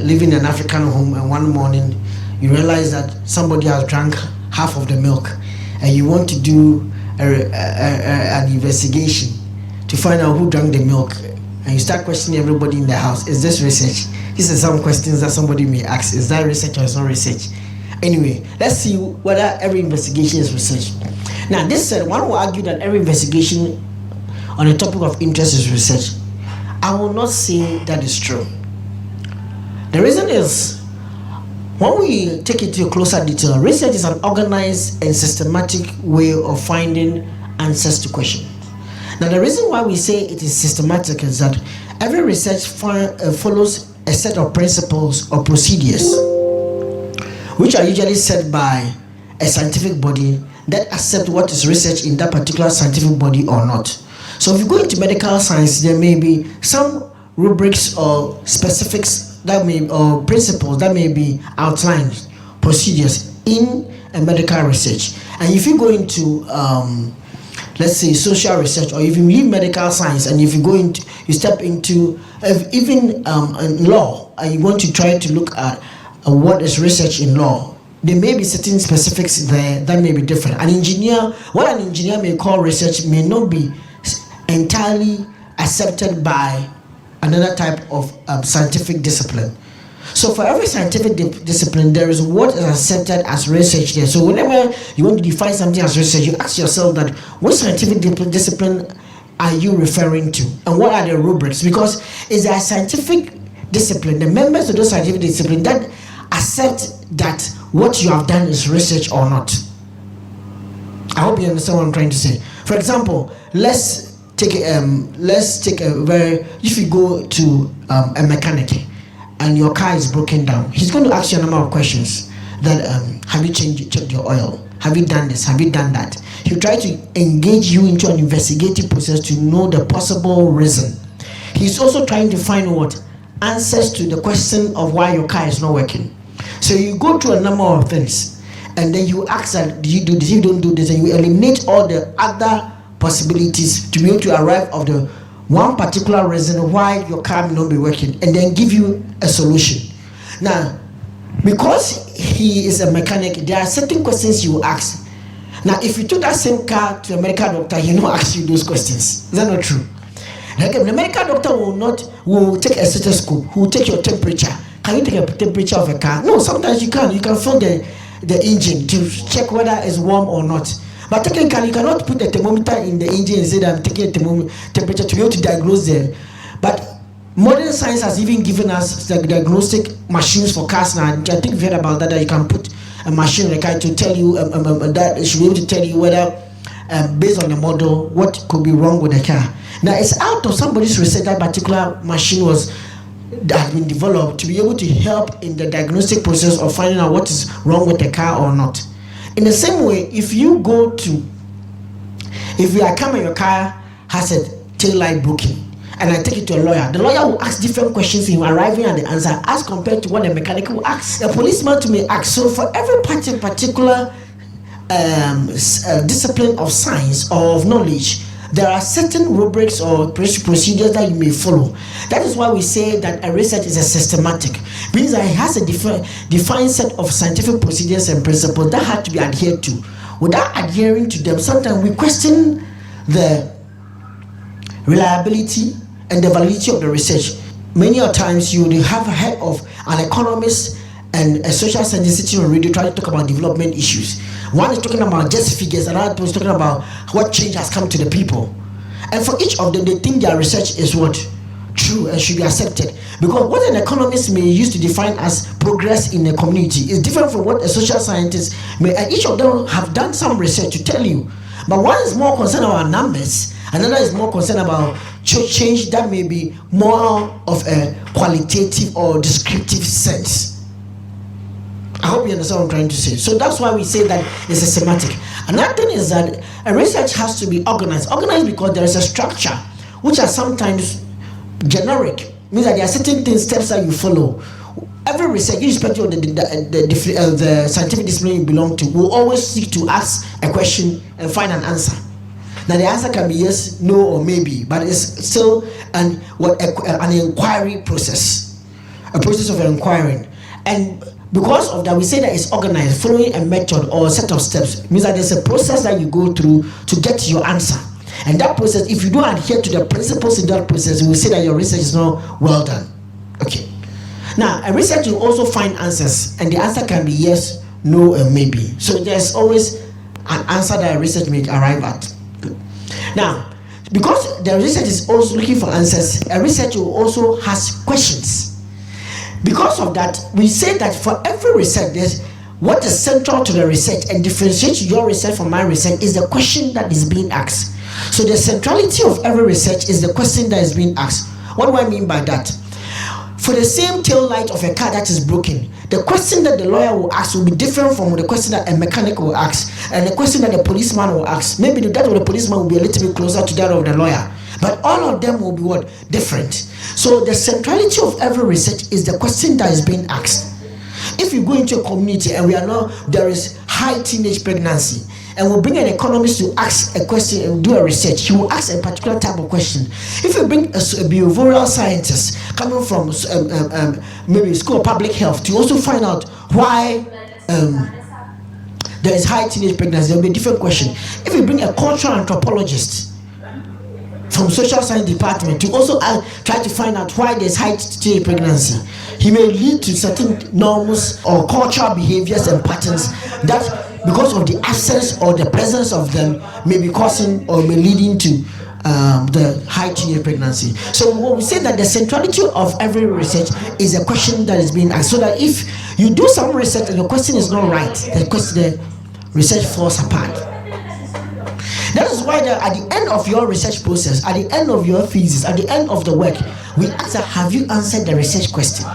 living in an African home, and one morning you realize that somebody has drank half of the milk, and you want to do an investigation to find out who drank the milk, and you start questioning everybody in the house. Is this research? These are some questions that somebody may ask. Is that research or is not research? Anyway, let's see whether every investigation is research. Now, this said, one will argue that every investigation on a topic of interest is research. I will not say that is true. The reason is, when we take it to a closer detail, research is an organized and systematic way of finding answers to questions. Now, the reason why we say it is systematic is that every research follows a set of principles or procedures which are usually set by a scientific body that accept what is research in that particular scientific body or not. So if you go into medical science, there may be some rubrics or specifics that may, or principles that may be outlined, procedures in a medical research. And if you go into let's say social research, or if you leave medical science and if you go into, you step into even law, and you want to try to look at what is research in law, there may be certain specifics there that may be different. An engineer, what an engineer may call research may not be entirely accepted by another type of scientific discipline. So for every scientific discipline, there is what is accepted as research there. So whenever you want to define something as research, you ask yourself that what scientific discipline are you referring to, and what are the rubrics? Because it's a scientific discipline, the members of those scientific discipline that accept that what you have done is research or not. I hope you understand what I'm trying to say. For example, let's take a very, if you go to a mechanic and your car is broken down, he's going to ask you a number of questions that have you checked your oil? Have you done this? Have you done that? He'll try to engage you into an investigative process to know the possible reason. He's also trying to find what answers to the question of why your car is not working. So you go through a number of things, and then you ask that, do you do this? You don't do this, and you eliminate all the other possibilities to be able to arrive of the one particular reason why your car may not be working, and then give you a solution. Now, because he is a mechanic, there are certain questions you ask. Now, if you took that same car to a medical doctor, he will not ask you those questions. Is that not true? Again, the medical doctor will take a stethoscope, will take your temperature. Can you take a temperature of a car? No, sometimes you can. You can feel the engine to check whether it's warm or not. But technically, you cannot put a thermometer in the engine and say that I'm taking a temperature to be able to diagnose them. But modern science has even given us the diagnostic machines for cars now. I think you've heard about that you can put a machine in the car to tell you that it should be able to tell you whether, based on the model, what could be wrong with the car. Now, it's out of somebody's research that particular machine that has been developed to be able to help in the diagnostic process of finding out what is wrong with the car or not. In the same way, if your car and your car has a tail light broken, and I take it to a lawyer, the lawyer will ask different questions in arriving at the answer as compared to what a mechanic will ask. A policeman to me ask. So for every particular discipline of science or of knowledge, there are certain rubrics or procedures that you may follow. That is why we say that a research is a systematic. It means that it has a defined set of scientific procedures and principles that have to be adhered to. Without adhering to them, sometimes we question the reliability and the validity of the research. Many a times you will have a head of an economist and a social scientist sitting on radio trying to talk about development issues. One is talking about just figures, another is talking about what change has come to the people. And for each of them, they think their research is what? True and should be accepted. Because what an economist may use to define as progress in a community is different from what a social scientist may, and each of them have done some research to tell you. But one is more concerned about numbers, another is more concerned about change that may be more of a qualitative or descriptive sense. I hope you understand what I'm trying to say. So that's why we say that it's a semantic. Another thing is that a research has to be organized. Organized because there is a structure, which are sometimes generic. Means that there are certain things, steps that you follow. Every research, irrespective of the scientific discipline you belong to, will always seek to ask a question and find an answer. Now the answer can be yes, no, or maybe, but it's still an inquiry process. a process of inquiring. And because of that, we say that it's organized, following a method or a set of steps. It means that there's a process that you go through to get your answer. And that process, if you don't adhere to the principles in that process, we will say that your research is not well done. Okay. Now, a research will also find answers, and the answer can be yes, no, and maybe. So there's always an answer that a research may arrive at. Now, because the research is also looking for answers, a research will also has questions. Because of that, we say that for every research, there's what is central to the research and differentiates your research from my research is the question that is being asked. So the centrality of every research is the question that is being asked. What do I mean by that? For the same tail light of a car that is broken, the question that the lawyer will ask will be different from the question that a mechanic will ask, and the question that the policeman will ask. Maybe that of the policeman will be a little bit closer to that of the lawyer, but all of them will be what? Different. So the centrality of every research is the question that is being asked. If you go into a community and there is high teenage pregnancy, and we'll bring an economist to ask a question and do a research, he will ask a particular type of question. If you bring a behavioral scientist coming from maybe School of Public Health to also find out why there is high teenage pregnancy, there will be a different question. If you bring a cultural anthropologist from social science department to also try to find out why there's high teenage pregnancy, he may lead to certain norms or cultural behaviors and patterns that, because of the absence or the presence of them, may be causing or may leading to the high teenage pregnancy. So when we say that the centrality of every research is a question that is being asked, so that if you do some research and your question is not right, the research falls apart. That is why at the end of your research process, at the end of your thesis, at the end of the work, we ask, have you answered the research question?